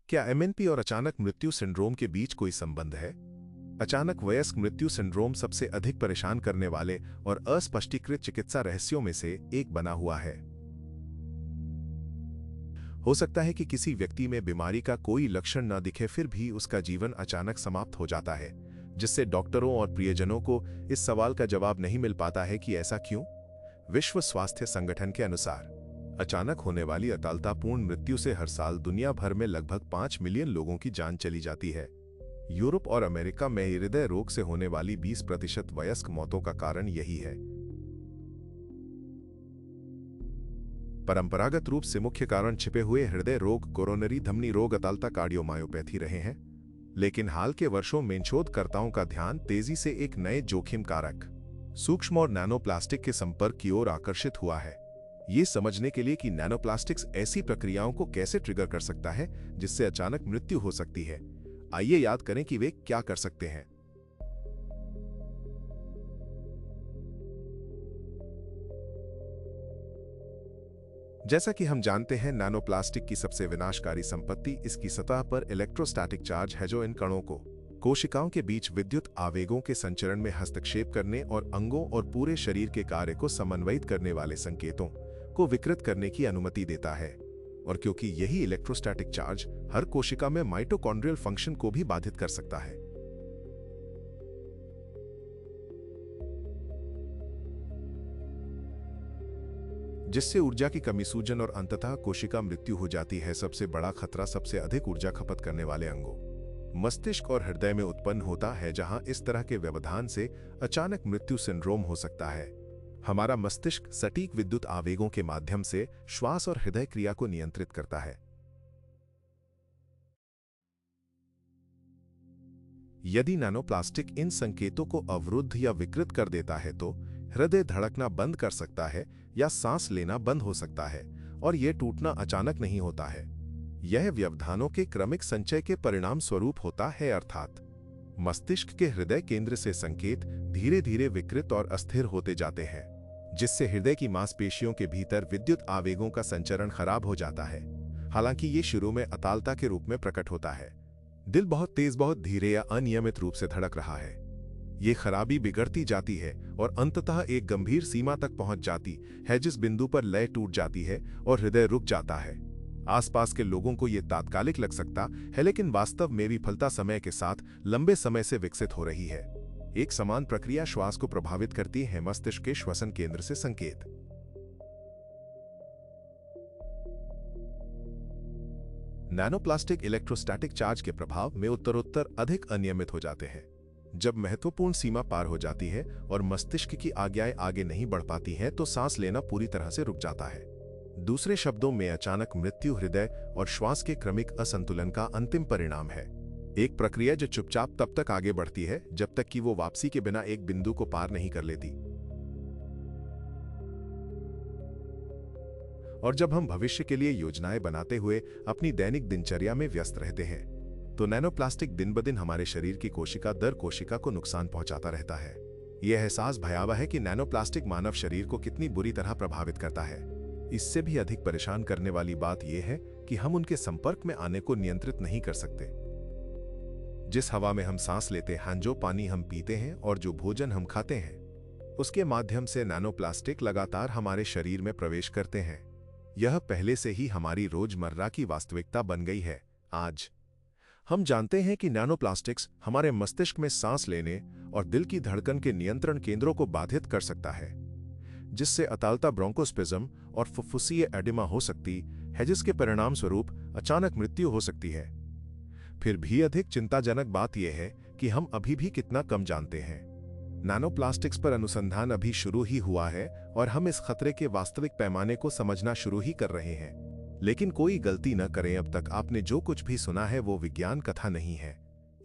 क्या एमएनपी और अचानक मृत्यु सिंड्रोम के बीच कोई संबंध है? अचानक वयस्क मृत्यु सिंड्रोम सबसे अधिक परेशान करने वाले और अस्पष्टीकृत चिकित्सा रहस्यों में से एक बना हुआ है। हो सकता है कि किसी व्यक्ति में बीमारी का कोई लक्षण न दिखे, फिर भी उसका जीवन अचानक समाप्त हो जाता है, जिससे डॉक्टरों और प्रियजनों को इस सवाल का जवाब नहीं मिल पाता है कि ऐसा क्यों। विश्व स्वास्थ्य संगठन के अनुसार अचानक होने वाली अकालतापूर्ण मृत्यु से हर साल दुनिया भर में लगभग 5 मिलियन लोगों की जान चली जाती है। यूरोप और अमेरिका में हृदय रोग से होने वाली 20% वयस्क मौतों का कारण यही है। परंपरागत रूप से मुख्य कारण छिपे हुए हृदय रोग, कोरोनरी धमनी रोग, अतालता, कार्डियोमायोपैथी रहे हैं, लेकिन हाल के वर्षों में शोधकर्ताओं का ध्यान तेजी से एक नए जोखिम कारक सूक्ष्म और नैनोप्लास्टिक के संपर्क की ओर आकर्षित हुआ है। ये समझने के लिए कि नैनोप्लास्टिक्स ऐसी प्रक्रियाओं को कैसे ट्रिगर कर सकता है जिससे अचानक मृत्यु हो सकती है, आइए याद करें कि वे क्या कर सकते हैं। जैसा कि हम जानते हैं, नैनोप्लास्टिक की सबसे विनाशकारी संपत्ति इसकी सतह पर इलेक्ट्रोस्टैटिक चार्ज है, जो इन कणों को कोशिकाओं के बीच विद्युत आवेगों के संचरण में हस्तक्षेप करने और अंगों और पूरे शरीर के कार्य को समन्वयित करने वाले संकेतों को विकृत करने की अनुमति देता है। और क्योंकि यही इलेक्ट्रोस्टैटिक चार्ज हर कोशिका में माइटोकॉन्ड्रियल फंक्शन को भी बाधित कर सकता है। जिससे ऊर्जा की कमी, सूजन और अंततः कोशिका मृत्यु हो जाती है। सबसे बड़ा खतरा सबसे अधिक ऊर्जा खपत करने वाले अंगों, मस्तिष्क और हृदय में उत्पन्न होता है, जहां इस तरह के व्यवधान से अचानक मृत्यु सिंड्रोम हो सकता है। हमारा मस्तिष्क सटीक विद्युत आवेगों के माध्यम से श्वास और हृदय क्रिया को नियंत्रित करता है। यदि नैनोप्लास्टिक इन संकेतों को अवरुद्ध या विकृत कर देता है तो हृदय धड़कना बंद कर सकता है या सांस लेना बंद हो सकता है, और यह टूटना अचानक नहीं होता है। यह व्यवधानों के क्रमिक संचय के परिणाम स्वरूप होता है, अर्थात मस्तिष्क के हृदय केंद्र से संकेत धीरे धीरे विकृत और अस्थिर होते जाते हैं, जिससे हृदय की मांसपेशियों के भीतर विद्युत आवेगों का संचरण खराब हो जाता है। हालांकि ये शुरू में अतालता के रूप में प्रकट होता है। दिल बहुत तेज, बहुत धीरे या अनियमित रूप से धड़क रहा है। ये खराबी बिगड़ती जाती है और अंततः एक गंभीर सीमा तक पहुंच जाती है, जिस बिंदु पर लय टूट जाती है और हृदय रुक जाता है। आसपास के लोगों को यह तात्कालिक लग सकता है, लेकिन वास्तव में विफलता समय के साथ लंबे समय से विकसित हो रही है। एक समान प्रक्रिया श्वास को प्रभावित करती है। मस्तिष्क के श्वसन केंद्र से संकेत नैनोप्लास्टिक इलेक्ट्रोस्टैटिक चार्ज के प्रभाव में उत्तरोत्तर अधिक अनियमित हो जाते हैं। जब महत्वपूर्ण सीमा पार हो जाती है और मस्तिष्क की आज्ञाएं आगे नहीं बढ़ पाती हैं, तो सांस लेना पूरी तरह से रुक जाता है। दूसरे शब्दों में, अचानक मृत्यु हृदय और श्वास के क्रमिक असंतुलन का अंतिम परिणाम है। एक प्रक्रिया जो चुपचाप तब तक आगे बढ़ती है जब तक कि वो वापसी के बिना एक बिंदु को पार नहीं कर लेती। और जब हम भविष्य के लिए योजनाएं बनाते हुए अपनी दैनिक दिनचर्या में व्यस्त रहते हैं, तो नैनोप्लास्टिक दिन ब दिन हमारे शरीर की कोशिका दर कोशिका को नुकसान पहुंचाता रहता है। यह एहसास भयावह है कि नैनोप्लास्टिक मानव शरीर को कितनी बुरी तरह प्रभावित करता है। इससे भी अधिक परेशान करने वाली बात यह है कि हम उनके संपर्क में आने को नियंत्रित नहीं कर सकते। जिस हवा में हम सांस लेते हैं, जो पानी हम पीते हैं और जो भोजन हम खाते हैं, उसके माध्यम से नैनोप्लास्टिक लगातार हमारे शरीर में प्रवेश करते हैं। यह पहले से ही हमारी रोजमर्रा की वास्तविकता बन गई है। आज हम जानते हैं कि नैनोप्लास्टिक्स हमारे मस्तिष्क में सांस लेने और दिल की धड़कन के नियंत्रण केंद्रों को बाधित कर सकता है, जिससे अतालता, ब्रोंकोस्पिज्म और फुफ्फुसीय एडिमा हो सकती है, जिसके परिणाम स्वरूप अचानक मृत्यु हो सकती है। फिर भी अधिक चिंताजनक बात यह है कि हम अभी भी कितना कम जानते हैं। नैनोप्लास्टिक्स पर अनुसंधान अभी शुरू ही हुआ है और हम इस खतरे के वास्तविक पैमाने को समझना शुरू ही कर रहे हैं। लेकिन कोई गलती न करें, अब तक आपने जो कुछ भी सुना है वो विज्ञान कथा नहीं है।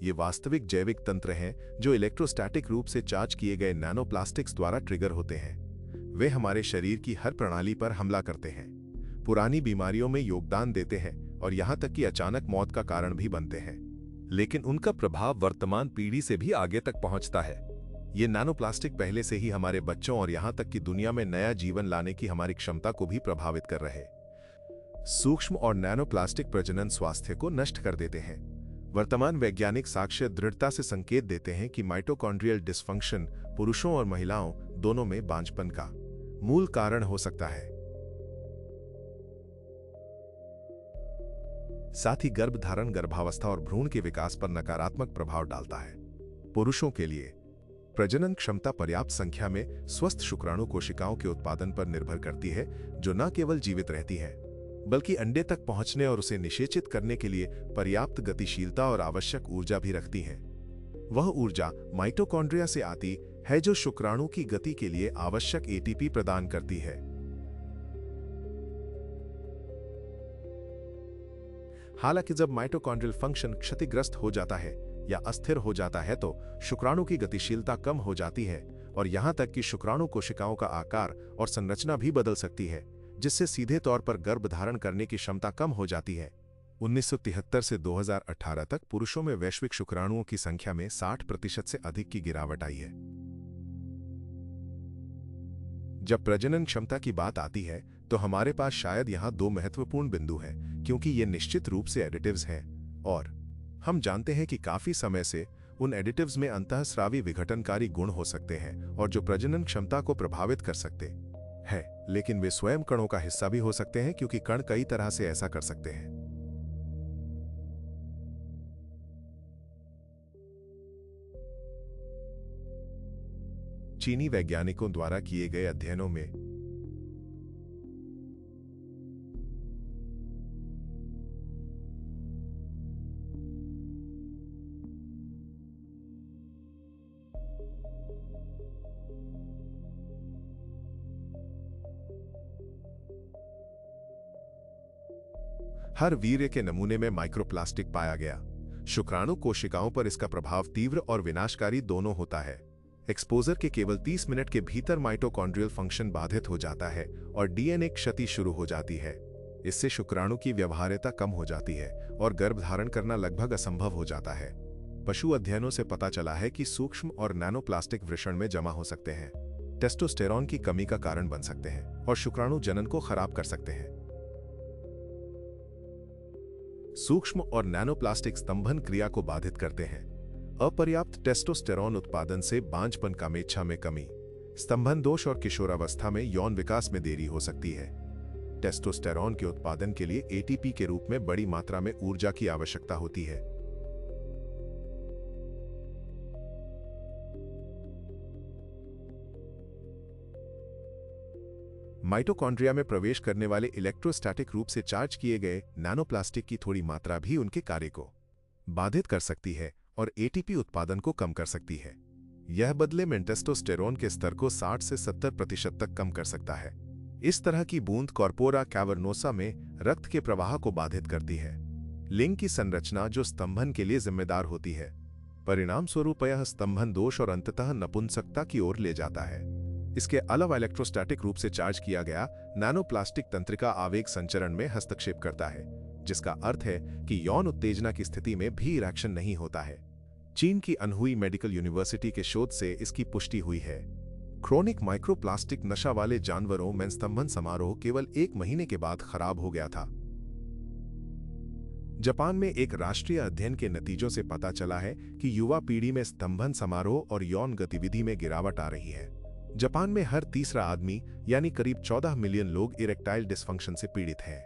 ये वास्तविक जैविक तंत्र हैं जो इलेक्ट्रोस्टैटिक रूप से चार्ज किए गए नैनोप्लास्टिक्स द्वारा ट्रिगर होते हैं। वे हमारे शरीर की हर प्रणाली पर हमला करते हैं, पुरानी बीमारियों में योगदान देते हैं और यहां तक कि अचानक मौत का कारण भी बनते हैं। लेकिन उनका प्रभाव वर्तमान पीढ़ी से भी आगे तक पहुंचता है। ये नैनोप्लास्टिक पहले से ही हमारे बच्चों और यहां तक कि दुनिया में नया जीवन लाने की हमारी क्षमता को भी प्रभावित कर रहे हैं। सूक्ष्म और नैनो प्लास्टिक प्रजनन स्वास्थ्य को नष्ट कर देते हैं। वर्तमान वैज्ञानिक साक्ष्य दृढ़ता से संकेत देते हैं कि माइटोकॉन्ड्रियल डिसफंक्शन पुरुषों और महिलाओं दोनों में बांझपन का मूल कारण हो सकता है। साथ ही गर्भधारण गर्भावस्था और भ्रूण के विकास पर नकारात्मक प्रभाव डालता है। पुरुषों के लिए प्रजनन क्षमता पर्याप्त संख्या में स्वस्थ शुक्राणु कोशिकाओं के उत्पादन पर निर्भर करती है, जो न केवल जीवित रहती है बल्कि अंडे तक पहुंचने और उसे निषेचित करने के लिए पर्याप्त गतिशीलता और आवश्यक ऊर्जा भी रखती है। वह ऊर्जा माइटोकॉन्ड्रिया से आती है जो शुक्राणु की गति के लिए आवश्यक एटीपी प्रदान करती है। हालांकि जब माइटोकॉन्ड्रियल फंक्शन क्षतिग्रस्त हो जाता है या अस्थिर हो जाता है तो शुक्राणु की गतिशीलता कम हो जाती है और यहां तक कि शुक्राणु कोशिकाओं का आकार और संरचना भी बदल सकती है, जिससे सीधे तौर पर गर्भधारण करने की क्षमता कम हो जाती है। 1973 से 2018 तक पुरुषों में वैश्विक शुक्राणुओं की संख्या में 60% से अधिक की गिरावट आई है। जब प्रजनन क्षमता की बात आती है तो हमारे पास शायद यहां दो महत्वपूर्ण बिंदु हैं, क्योंकि ये निश्चित रूप से एडिटिव्स हैं और हम जानते हैं कि काफी समय से उन एडिटिव्स में अंतःस्रावी विघटनकारी गुण हो सकते हैं और जो प्रजनन क्षमता को प्रभावित कर सकते हैं, लेकिन वे स्वयं कणों का हिस्सा भी हो सकते हैं क्योंकि कण कई तरह से ऐसा कर सकते हैं। चीनी वैज्ञानिकों द्वारा किए गए अध्ययनों में हर वीर्य के नमूने में माइक्रोप्लास्टिक पाया गया। शुक्राणु कोशिकाओं पर इसका प्रभाव तीव्र और विनाशकारी दोनों होता है। एक्सपोजर के केवल 30 मिनट के भीतर माइटोकॉन्ड्रियल फंक्शन बाधित हो जाता है और डीएनए क्षति शुरू हो जाती है। इससे शुक्राणु की व्यवहार्यता कम हो जाती है और गर्भधारण करना लगभग असंभव हो जाता है। पशु अध्ययनों से पता चला है कि सूक्ष्म और नैनोप्लास्टिक वृषण में जमा हो सकते हैं, टेस्टोस्टेरॉन की कमी का कारण बन सकते हैं और शुक्राणु जनन को खराब कर सकते हैं। सूक्ष्म और नैनोप्लास्टिक स्तंभन क्रिया को बाधित करते हैं। अपर्याप्त टेस्टोस्टेरॉन उत्पादन से बांझपन कामेच्छा में कमी, स्तंभन दोष और किशोरावस्था में यौन विकास में देरी हो सकती है। टेस्टोस्टेरॉन के उत्पादन के लिए एटीपी के रूप में बड़ी मात्रा में ऊर्जा की आवश्यकता होती है। माइटोकॉन्ड्रिया में प्रवेश करने वाले इलेक्ट्रोस्टैटिक रूप से चार्ज किए गए नैनोप्लास्टिक की थोड़ी मात्रा भी उनके कार्य को बाधित कर सकती है और एटीपी उत्पादन को कम कर सकती है। यह बदले में टेस्टोस्टेरोन के स्तर को 60 से 70% तक कम कर सकता है। इस तरह की बूंद कॉर्पोरा कैवर्नोसा में रक्त के प्रवाह को बाधित करती है, लिंग की संरचना जो स्तंभन के लिए जिम्मेदार होती है। परिणाम स्वरूप यह स्तंभन दोष और अंततः नपुंसकता की ओर ले जाता है। इसके अलावा इलेक्ट्रोस्टैटिक रूप से चार्ज किया गया नैनोप्लास्टिक तंत्रिका आवेग संचरण में हस्तक्षेप करता है, जिसका अर्थ है कि यौन उत्तेजना की स्थिति में भी इरेक्शन नहीं होता है। चीन की अनहुई मेडिकल यूनिवर्सिटी के शोध से इसकी पुष्टि हुई है। क्रोनिक माइक्रोप्लास्टिक नशा वाले जानवरों में स्तंभन समारोह केवल 1 महीने के बाद खराब हो गया था। जापान में एक राष्ट्रीय अध्ययन के नतीजों से पता चला है कि युवा पीढ़ी में स्तंभन समारोह और यौन गतिविधि में गिरावट आ रही है। जापान में हर तीसरा आदमी यानी करीब 14 मिलियन लोग इरेक्टाइल डिसफंक्शन से पीड़ित हैं।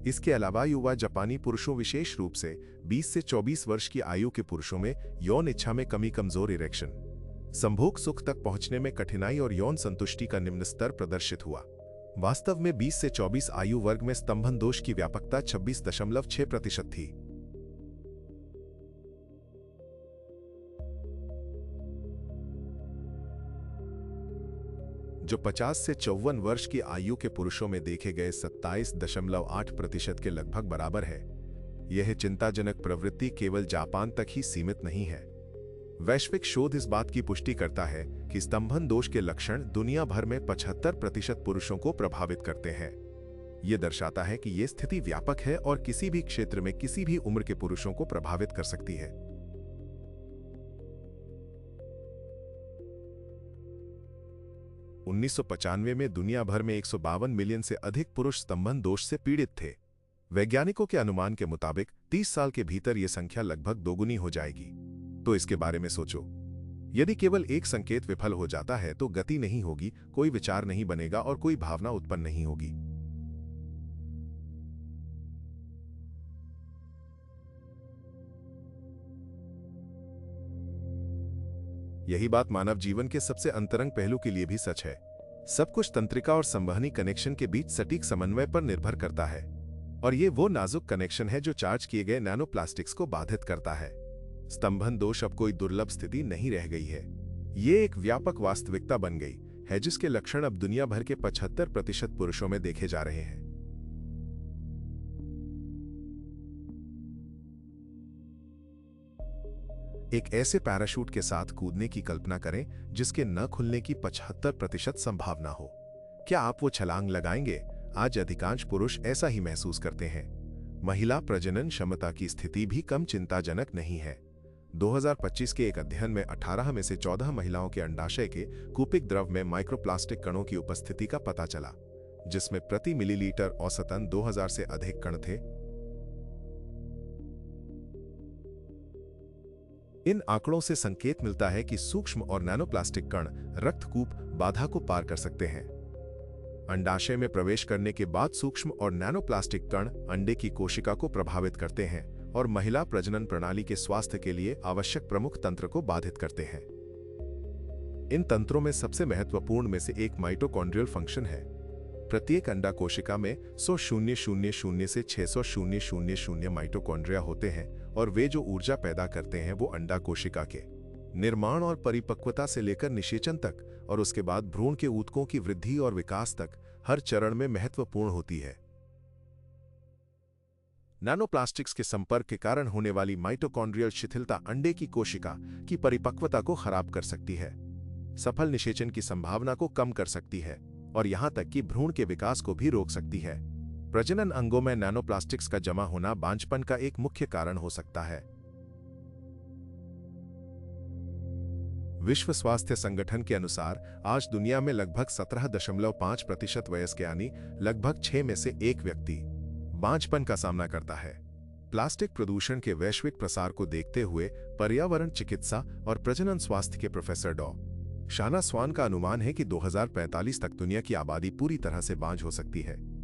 इसके अलावा युवा जापानी पुरुषों, विशेष रूप से 20 से 24 वर्ष की आयु के पुरुषों में यौन इच्छा में कमी, कमजोर इरेक्शन, संभोग सुख तक पहुंचने में कठिनाई और यौन संतुष्टि का निम्न स्तर प्रदर्शित हुआ। वास्तव में 20 से 24 आयु वर्ग में स्तंभन दोष की व्यापकता 26.6% थी। जो 50 से 54 वर्ष की आयु के पुरुषों में देखे गए 27.8% के लगभग बराबर है। यह चिंताजनक प्रवृत्ति केवल जापान तक ही सीमित नहीं है। वैश्विक शोध इस बात की पुष्टि करता है कि स्तंभन दोष के लक्षण दुनिया भर में 75% पुरुषों को प्रभावित करते हैं। यह दर्शाता है कि यह स्थिति व्यापक है और किसी भी क्षेत्र में किसी भी उम्र के पुरुषों को प्रभावित कर सकती है। 1995 में दुनिया भर में 152 मिलियन से अधिक पुरुष स्तंभन दोष से पीड़ित थे। वैज्ञानिकों के अनुमान के मुताबिक 30 साल के भीतर यह संख्या लगभग दोगुनी हो जाएगी। तो इसके बारे में सोचो। यदि केवल एक संकेत विफल हो जाता है तो गति नहीं होगी, कोई विचार नहीं बनेगा और कोई भावना उत्पन्न नहीं होगी। यही बात मानव जीवन के सबसे अंतरंग पहलू के लिए भी सच है। सब कुछ तंत्रिका और संवहनी कनेक्शन के बीच सटीक समन्वय पर निर्भर करता है, और ये वो नाजुक कनेक्शन है जो चार्ज किए गए नैनोप्लास्टिक्स को बाधित करता है। स्तंभन दोष अब कोई दुर्लभ स्थिति नहीं रह गई है, ये एक व्यापक वास्तविकता बन गई है जिसके लक्षण अब दुनिया भर के 75% पुरुषों में देखे जा रहे हैं। एक ऐसे पैराशूट के साथ कूदने की कल्पना करें जिसके न खुलने की 75% संभावना हो। क्या आप वो छलांग लगाएंगे? आज अधिकांश पुरुष ऐसा ही महसूस करते हैं। महिला प्रजनन क्षमता की स्थिति भी कम चिंताजनक नहीं है। 2025 के एक अध्ययन में 18 में से 14 महिलाओं के अंडाशय के कूपिक द्रव में माइक्रोप्लास्टिक कणों की उपस्थिति का पता चला, जिसमें प्रति मिलीलीटर औसतन 2000 से अधिक कण थे। इन आंकड़ों से संकेत मिलता है कि सूक्ष्म और नैनोप्लास्टिक कण रक्तकूप बाधा को पार कर सकते हैं। अंडाशय में प्रवेश करने के बाद सूक्ष्म और नैनोप्लास्टिक कण अंडे की कोशिका को प्रभावित करते हैं और महिला प्रजनन प्रणाली के स्वास्थ्य के लिए आवश्यक प्रमुख तंत्र को बाधित करते हैं। इन तंत्रों में सबसे महत्वपूर्ण में से एक माइटोकॉन्ड्रियल फंक्शन है। प्रत्येक अंडा कोशिका में 100,000 से 600,000 माइटोकॉन्ड्रिया होते हैं, और वे जो ऊर्जा पैदा करते हैं वो अंडा कोशिका के निर्माण और परिपक्वता से लेकर निषेचन तक और उसके बाद भ्रूण के ऊतकों की वृद्धि और विकास तक हर चरण में महत्वपूर्ण होती है। नैनोप्लास्टिक्स के संपर्क के कारण होने वाली माइटोकॉन्ड्रियल शिथिलता अंडे की कोशिका की परिपक्वता को खराब कर सकती है, सफल निषेचन की संभावना को कम कर सकती है और यहां तक कि भ्रूण के विकास को भी रोक सकती है। प्रजनन अंगों में नैनोप्लास्टिक्स का जमा होना बांझपन का एक मुख्य कारण हो सकता है। विश्व स्वास्थ्य संगठन के अनुसार आज दुनिया में लगभग 17.5% वयस्क यानी लगभग 6 में से 1 व्यक्ति बांझपन का सामना करता है। प्लास्टिक प्रदूषण के वैश्विक प्रसार को देखते हुए पर्यावरण चिकित्सा और प्रजनन स्वास्थ्य के प्रोफेसर डॉ. शाना स्वान का अनुमान है कि 2045 तक दुनिया की आबादी पूरी तरह से बांझ हो सकती है।